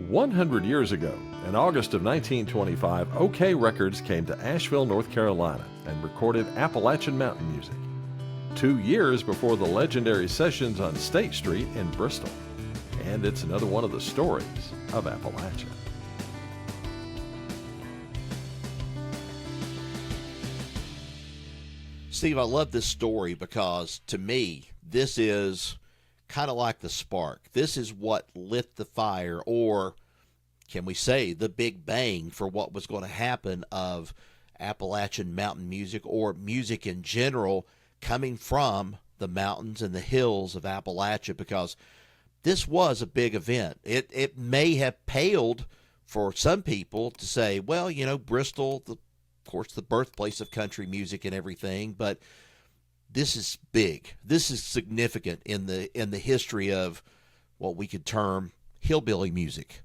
100 years ago, in August of 1925, Okeh Records came to Asheville, North Carolina, and recorded Appalachian mountain music. 2 years before the legendary Sessions on State Street in Bristol. And it's another one of the stories of Appalachia. Steve, I love this story because, to me, this is kind of like the spark. This is what lit the fire, or can we say the big bang for what was going to happen of Appalachian mountain music, or music in general, coming from the mountains and the hills of Appalachia, because this was a big event. It may have paled for some people to say, well, you know, Bristol, of course, the birthplace of country music and everything, but this is big. This is significant in the history of what we could term hillbilly music.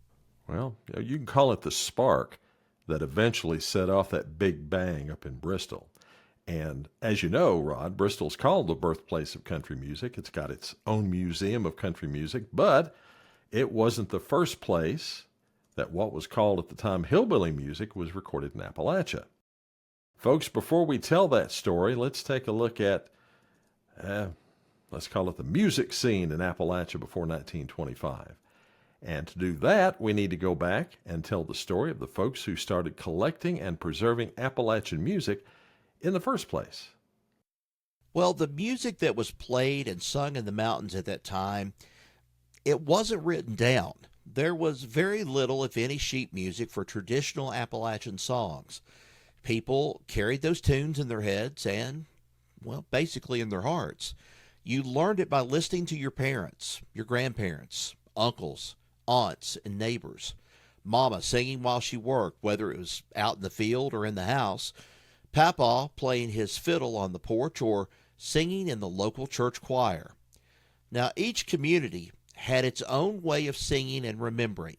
Well, you can call it the spark that eventually set off that big bang up in Bristol. And as you know, Rod, Bristol's called the birthplace of country music. It's got its own museum of country music, but it wasn't the first place that what was called at the time hillbilly music was recorded in Appalachia. Folks, before we tell that story, let's take a look at, let's call it the music scene in Appalachia before 1925. And to do that, we need to go back and tell the story of the folks who started collecting and preserving Appalachian music in the first place. Well, the music that was played and sung in the mountains at that time, it wasn't written down. There was very little, if any, sheet music for traditional Appalachian songs. People carried those tunes in their heads and, well, basically in their hearts. You learned it by listening to your parents, your grandparents, uncles, aunts, and neighbors. Mama singing while she worked, whether it was out in the field or in the house. Papa playing his fiddle on the porch or singing in the local church choir. Now, each community had its own way of singing and remembering.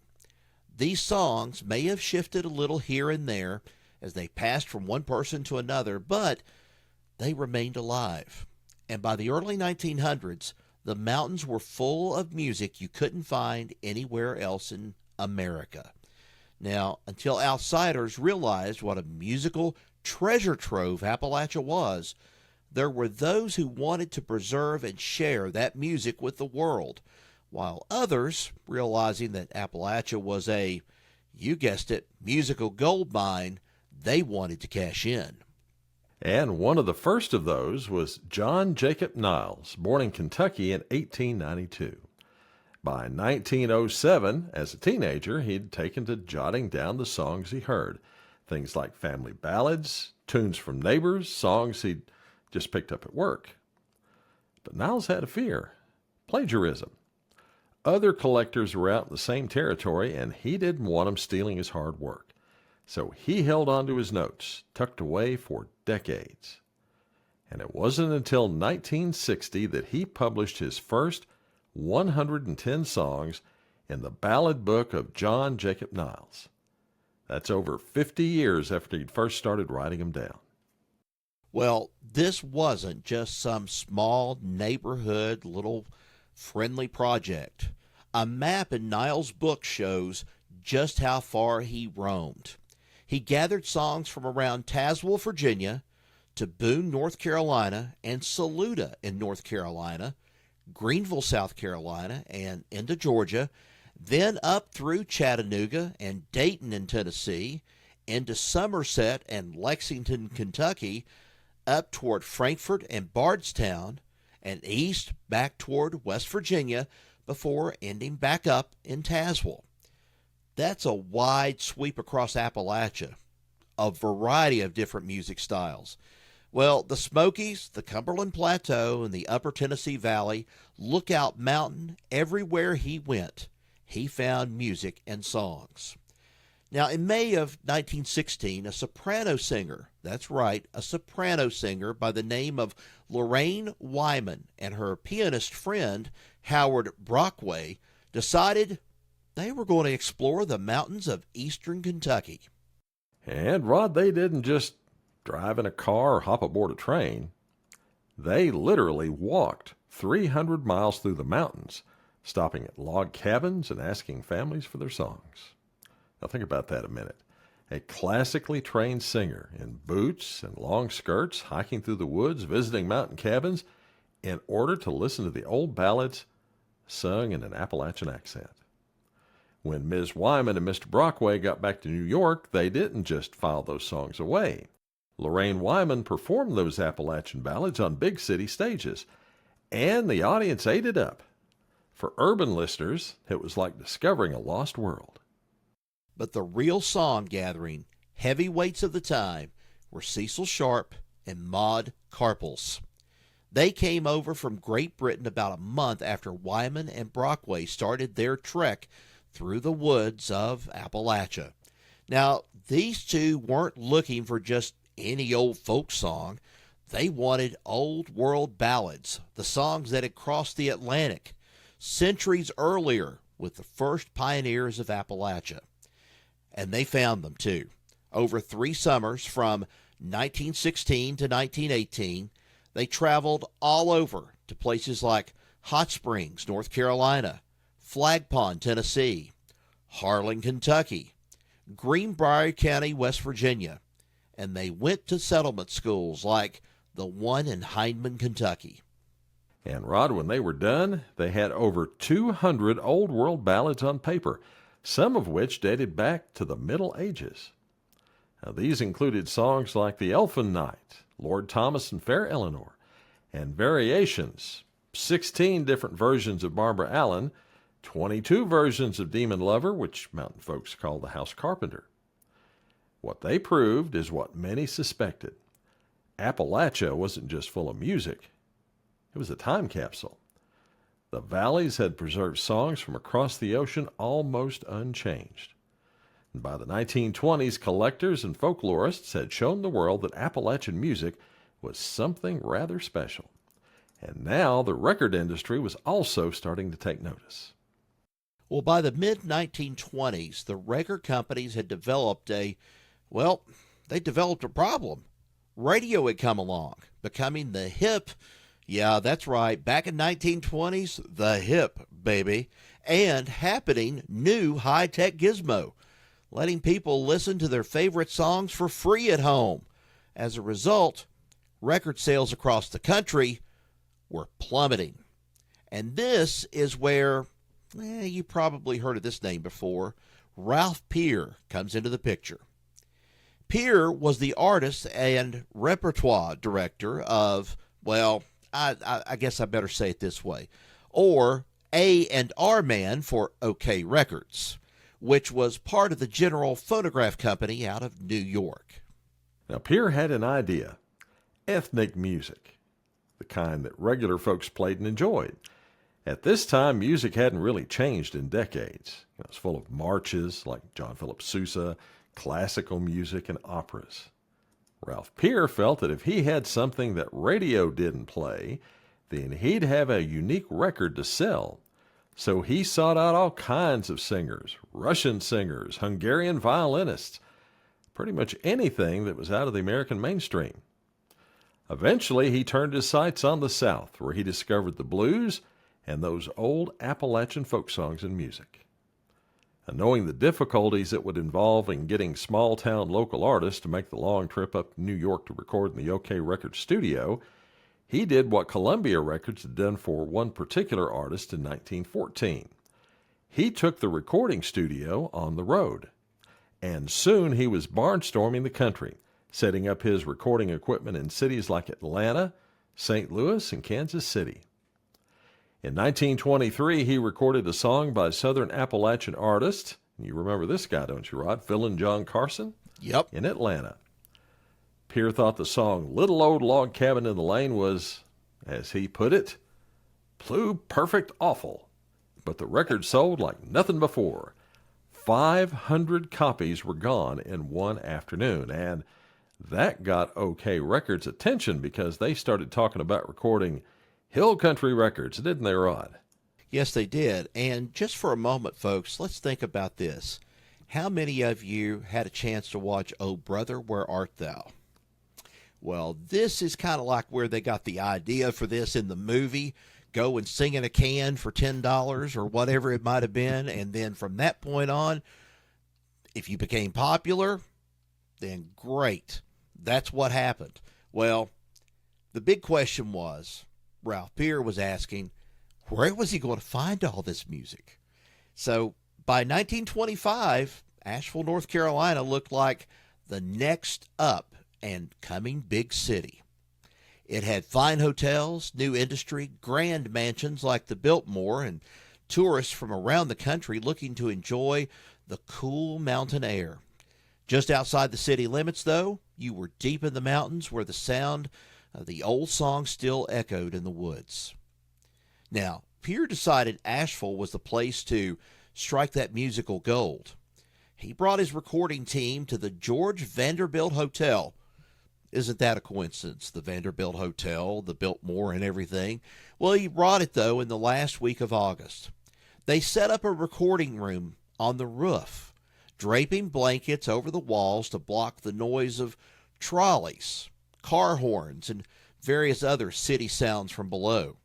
These songs may have shifted a little here and there as they passed from one person to another, but they remained alive. And by the early 1900s, the mountains were full of music you couldn't find anywhere else in America. Now, until outsiders realized what a musical treasure trove Appalachia was, there were those who wanted to preserve and share that music with the world, while others, realizing that Appalachia was a, you guessed it, musical gold mine, they wanted to cash in. And one of the first of those was John Jacob Niles, born in Kentucky in 1892. By 1907, as a teenager, he'd taken to jotting down the songs he heard. Things like family ballads, tunes from neighbors, songs he'd just picked up at work. But Niles had a fear: plagiarism. Other collectors were out in the same territory, and he didn't want them stealing his hard work. So he held on to his notes, tucked away for decades. And it wasn't until 1960 that he published his first 110 songs in the Ballad Book of John Jacob Niles. That's over 50 years after he'd first started writing them down. Well, this wasn't just some small neighborhood little friendly project. A map in Niles' book shows just how far he roamed. He gathered songs from around Tazewell, Virginia, to Boone, North Carolina, and Saluda in North Carolina, Greenville, South Carolina, and into Georgia, then up through Chattanooga and Dayton in Tennessee, into Somerset and Lexington, Kentucky, up toward Frankfort and Bardstown, and east back toward West Virginia before ending back up in Tazewell. That's a wide sweep across Appalachia, a variety of different music styles. Well, the Smokies, the Cumberland Plateau, and the Upper Tennessee Valley, Lookout Mountain, everywhere he went, he found music and songs. Now, in May of 1916, a soprano singer, that's right, a soprano singer by the name of Lorraine Wyman and her pianist friend, Howard Brockway, decided they were going to explore the mountains of eastern Kentucky. And, Rod, they didn't just drive in a car or hop aboard a train. They literally walked 300 miles through the mountains stopping at log cabins and asking families for their songs. Now think about that a minute. A classically trained singer in boots and long skirts, hiking through the woods, visiting mountain cabins, in order to listen to the old ballads sung in an Appalachian accent. When Ms. Wyman and Mr. Brockway got back to New York, they didn't just file those songs away. Lorraine Wyman performed those Appalachian ballads on big city stages, and the audience ate it up. For urban listeners, it was like discovering a lost world. But the real song gathering heavyweights of the time were Cecil Sharp and Maud Carpels. They came over from Great Britain about a month after Wyman and Brockway started their trek through the woods of Appalachia. Now, these two weren't looking for just any old folk song. They wanted old world ballads, the songs that had crossed the Atlantic centuries earlier with the first pioneers of Appalachia. And they found them too. Over 3 summers from 1916 to 1918, they traveled all over to places like Hot Springs, North Carolina, Flag Pond, Tennessee, Harlan, Kentucky, Greenbrier County, West Virginia, and they went to settlement schools like the one in Hindman, Kentucky. And Rod, when they were done, they had over 200 old world ballads on paper, some of which dated back to the Middle Ages. Now, these included songs like The Elfin Knight, Lord Thomas and Fair Eleanor, and variations, 16 different versions of Barbara Allen, 22 versions of Demon Lover, which mountain folks call the House Carpenter. What they proved is what many suspected. Appalachia wasn't just full of music. It was a time capsule. The valleys had preserved songs from across the ocean almost unchanged. And by the 1920s, collectors and folklorists had shown the world that Appalachian music was something rather special. And now the record industry was also starting to take notice. Well, by the mid-1920s, the record companies had developed a problem. Radio had come along, becoming the hip, yeah, that's right, back in 1920s, the hip, baby, and happening new high-tech gizmo, letting people listen to their favorite songs for free at home. As a result, record sales across the country were plummeting. And this is where, you probably heard of this name before, Ralph Peer comes into the picture. Peer was the artist and repertoire director of, I guess I better say it this way, or A&R man for Okeh Records, which was part of the General Phonograph Company out of New York. Now, Peer had an idea: ethnic music, the kind that regular folks played and enjoyed. At this time, music hadn't really changed in decades. It was full of marches like John Philip Sousa, classical music, and operas. Ralph Peer felt that if he had something that radio didn't play, then he'd have a unique record to sell. So he sought out all kinds of singers, Russian singers, Hungarian violinists, pretty much anything that was out of the American mainstream. Eventually, he turned his sights on the South, where he discovered the blues and those old Appalachian folk songs and music. And knowing the difficulties it would involve in getting small-town local artists to make the long trip up to New York to record in the Okeh Records studio, he did what Columbia Records had done for one particular artist in 1914. He took the recording studio on the road. And soon he was barnstorming the country, setting up his recording equipment in cities like Atlanta, St. Louis, and Kansas City. In 1923, he recorded a song by Southern Appalachian artist, you remember this guy, don't you, Rod? Phil and John Carson? Yep. In Atlanta. Peer thought the song Little Old Log Cabin in the Lane was, as he put it, perfect awful. But the record sold like nothing before. 500 copies were gone in one afternoon, and that got Okeh Records' attention because they started talking about recording Hill Country Records, didn't they, Rod? Yes, they did. And just for a moment, folks, let's think about this. How many of you had a chance to watch Oh Brother, Where Art Thou? Well, this is kind of like where they got the idea for this in the movie. go and sing in a can for $10 or whatever it might have been. And then from that point on, if you became popular, then great. That's what happened. Well, the big question was, Ralph Peer was asking, where was he going to find all this music? So by 1925, Asheville, North Carolina looked like the next up and coming big city. It had fine hotels, new industry, grand mansions like the Biltmore, and tourists from around the country looking to enjoy the cool mountain air. Just outside the city limits, though, you were deep in the mountains where the sound of the old song still echoed in the woods. Now, Peer decided Asheville was the place to strike that musical gold. He brought his recording team to the George Vanderbilt Hotel. Isn't that a coincidence? The Vanderbilt Hotel, the Biltmore, and everything. Well, he brought it, though, in the last week of August. They set up a recording room on the roof, draping blankets over the walls to block the noise of trolleys, car horns, and various other city sounds from below.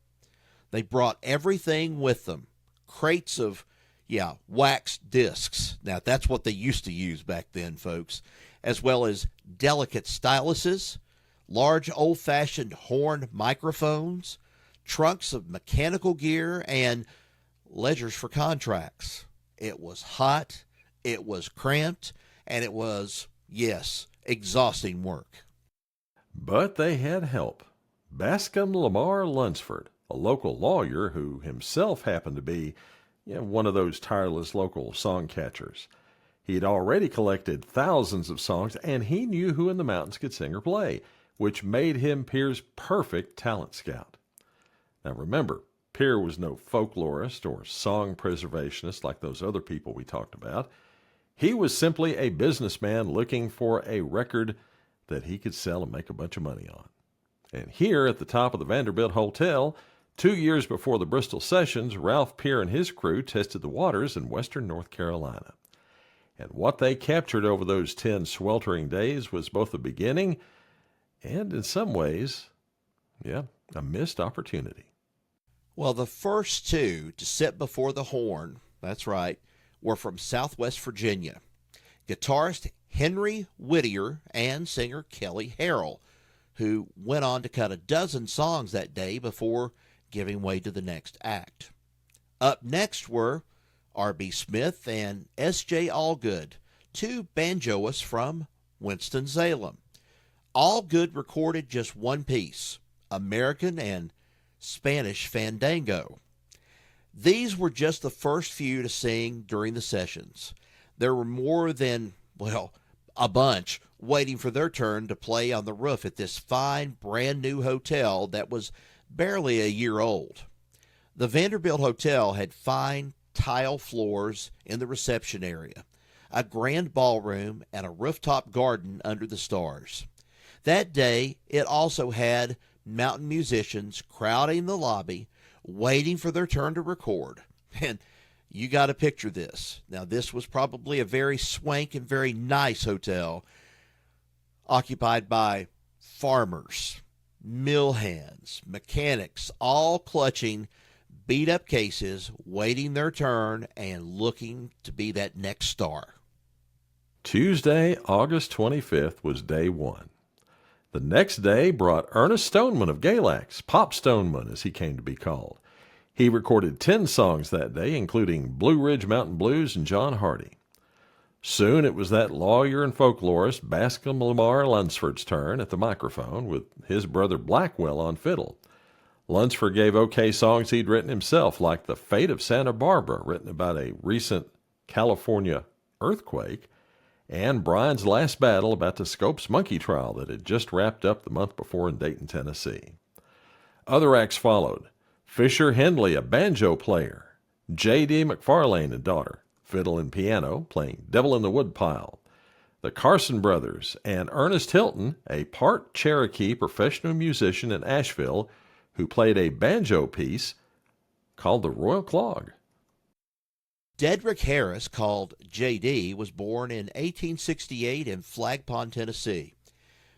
They brought everything with them. Crates of, wax discs. Now, that's what they used to use back then, folks. As well as delicate styluses, large old-fashioned horn microphones, trunks of mechanical gear, and ledgers for contracts. It was hot, it was cramped, and it was, yes, exhausting work. But they had help. Bascom Lamar Lunsford, a local lawyer who himself happened to be one of those tireless local song catchers. He had already collected thousands of songs, and he knew who in the mountains could sing or play, which made him Peer's perfect talent scout. Now remember, Peer was no folklorist or song preservationist like those other people we talked about. He was simply a businessman looking for a record that he could sell and make a bunch of money on. And here at the top of the Vanderbilt Hotel, 2 years before the Bristol Sessions, Ralph Peer and his crew tested the waters in western North Carolina. And what they captured over those 10 sweltering days was both a beginning and, in some ways, a missed opportunity. Well, the first two to sit before the horn, that's right, were from Southwest Virginia. Guitarist Henry Whittier and singer Kelly Harrell, who went on to cut a dozen songs that day before giving way to the next act. Up next were R.B. Smith and S.J. Allgood, two banjoists from Winston-Salem. Allgood recorded just one piece, American and Spanish Fandango. These were just the first few to sing during the sessions. There were more than, a bunch waiting for their turn to play on the roof at this fine, brand-new hotel that was barely a year old. The Vanderbilt Hotel had fine tile floors in the reception area, a grand ballroom, and a rooftop garden under the stars. That day, it also had mountain musicians crowding the lobby, waiting for their turn to record. And you got to picture this. Now, this was probably a very swank and very nice hotel, occupied by farmers, mill hands, mechanics, all clutching beat-up cases, waiting their turn and looking to be that next star. Tuesday, August 25th was day one. The next day brought Ernest Stoneman of Galax, Pop Stoneman as he came to be called. He recorded 10 songs that day, including Blue Ridge Mountain Blues and John Hardy. Soon it was that lawyer and folklorist Bascom Lamar Lunsford's turn at the microphone with his brother Blackwell on fiddle. Lunsford gave okay songs he'd written himself, like The Fate of Santa Barbara, written about a recent California earthquake, and Brian's Last Battle about the Scopes monkey trial that had just wrapped up the month before in Dayton, Tennessee. Other acts followed. Fisher Hendley, a banjo player, J.D. McFarlane and daughter, fiddle and piano, playing Devil in the Woodpile. The Carson Brothers and Ernest Hilton, a part Cherokee professional musician in Asheville, who played a banjo piece called the Royal Clog. Dedrick Harris, called J.D., was born in 1868 in Flag Pond, Tennessee.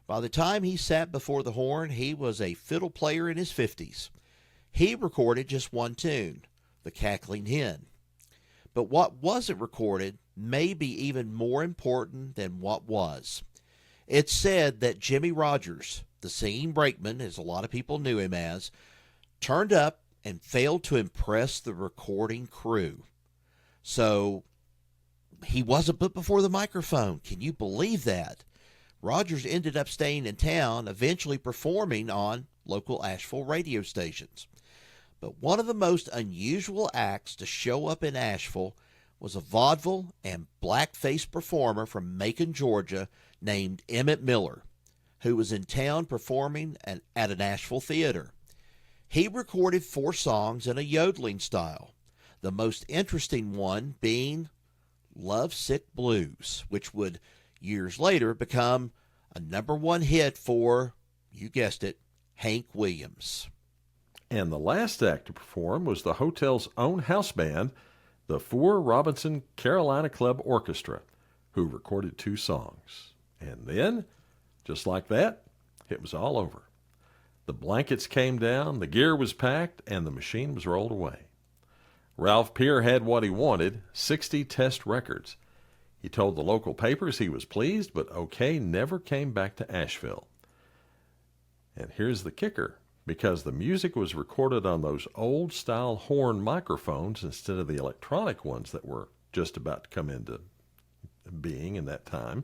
By the time he sat before the horn, he was a fiddle player in his 50s. He recorded just one tune, The Cackling Hen. But what wasn't recorded may be even more important than what was. It's said that Jimmy Rogers, the singing brakeman, as a lot of people knew him as, turned up and failed to impress the recording crew. So he wasn't put before the microphone. Can you believe that? Rogers ended up staying in town, eventually performing on local Asheville radio stations. But one of the most unusual acts to show up in Asheville was a vaudeville and blackface performer from Macon, Georgia, named Emmett Miller, who was in town performing at an Asheville theater. He recorded 4 songs in a yodeling style, the most interesting one being Lovesick Blues, which would years later become a #1 hit for, you guessed it, Hank Williams. And the last act to perform was the hotel's own house band, the Four Robinson Carolina Club Orchestra, who recorded 2 songs. And then, just like that, it was all over. The blankets came down, the gear was packed, and the machine was rolled away. Ralph Peer had what he wanted, 60 test records. He told the local papers he was pleased, but Okeh never came back to Asheville. And here's the kicker. Because the music was recorded on those old-style horn microphones instead of the electronic ones that were just about to come into being in that time,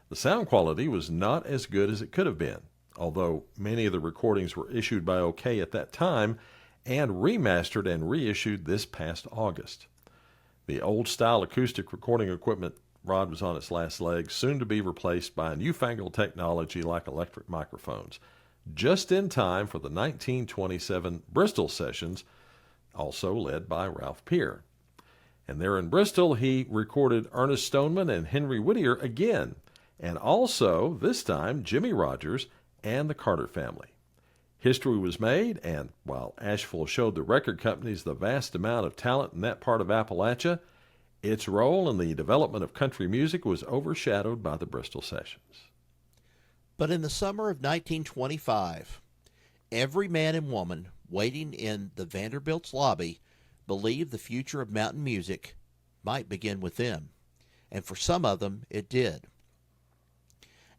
the sound quality was not as good as it could have been, although many of the recordings were issued by Okeh at that time and remastered and reissued this past August. The old-style acoustic recording equipment, Rod, was on its last legs, soon to be replaced by newfangled technology like electric microphones, just in time for the 1927 Bristol Sessions, also led by Ralph Peer. And there in Bristol, he recorded Ernest Stoneman and Henry Whittier again, and also, this time, Jimmy Rogers and the Carter family. History was made, and while Asheville showed the record companies the vast amount of talent in that part of Appalachia, its role in the development of country music was overshadowed by the Bristol Sessions. But in the summer of 1925, every man and woman waiting in the Vanderbilt's lobby believed the future of mountain music might begin with them. And for some of them, it did.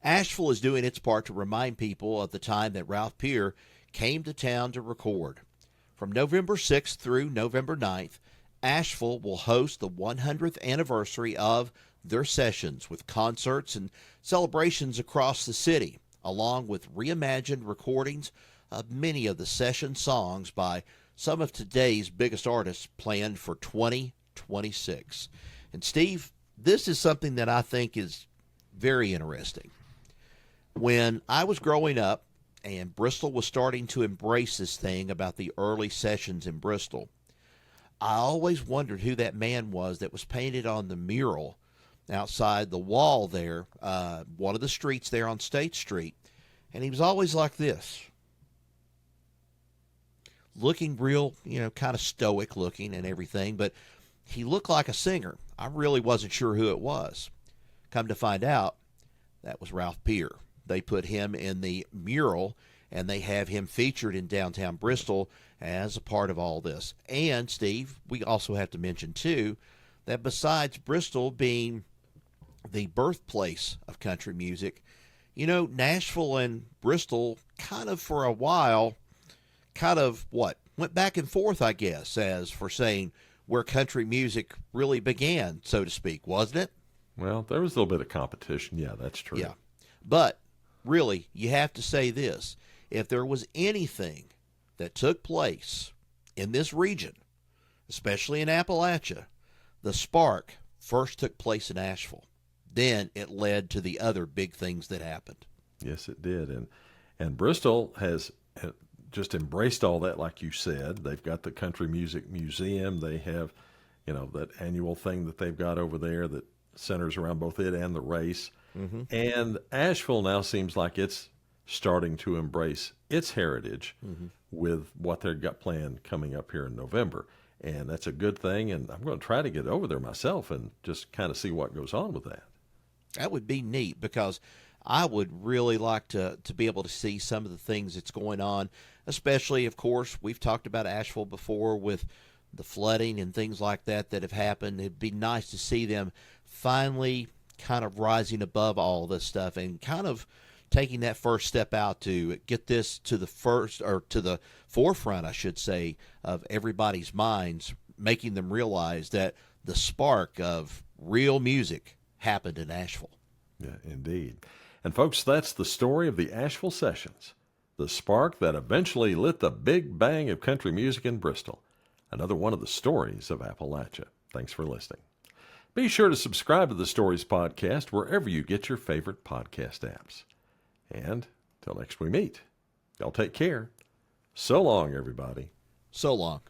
Asheville is doing its part to remind people of the time that Ralph Peer came to town to record. From November 6th through November 9th, Asheville will host the 100th anniversary of their sessions with concerts and celebrations across the city, along with reimagined recordings of many of the session songs by some of today's biggest artists planned for 2026. And Steve, this is something that I think is very interesting. When I was growing up and Bristol was starting to embrace this thing about the early sessions in Bristol, I always wondered who that man was that was painted on the mural outside the wall there, one of the streets there on State Street. And he was always like this, looking real, kind of stoic looking and everything, but he looked like a singer. I really wasn't sure who it was. Come to find out, that was Ralph Peer. They put him in the mural, and they have him featured in downtown Bristol as a part of all this. And, Steve, we also have to mention, too, that besides Bristol being the birthplace of country music, Nashville and Bristol kind of for a while, went back and forth, I guess, as for saying where country music really began, so to speak, wasn't it? Well, there was a little bit of competition. Yeah, that's true. Yeah. But really, you have to say this. If there was anything that took place in this region, especially in Appalachia, the spark first took place in Asheville. Then it led to the other big things that happened. Yes, it did. And Bristol has just embraced all that, like you said. They've got the Country Music Museum. They have, that annual thing that they've got over there that centers around both it and the race. Mm-hmm. And Asheville now seems like it's starting to embrace its heritage with what they've got planned coming up here in November. And that's a good thing. And I'm going to try to get over there myself and just kind of see what goes on with that. That would be neat because I would really like to be able to see some of the things that's going on. especially, of course, we've talked about Asheville before with the flooding and things like that that have happened. It'd be nice to see them finally kind of rising above all this stuff and kind of taking that first step out to get this to the forefront, I should say, of everybody's minds, making them realize that the spark of real music happened in Asheville. Yeah, indeed. And folks, that's the story of the Asheville Sessions, the spark that eventually lit the big bang of country music in Bristol. Another one of the stories of Appalachia. Thanks for listening. Be sure to subscribe to the Stories Podcast wherever you get your favorite podcast apps. And till next we meet, y'all take care. So long, everybody. So long.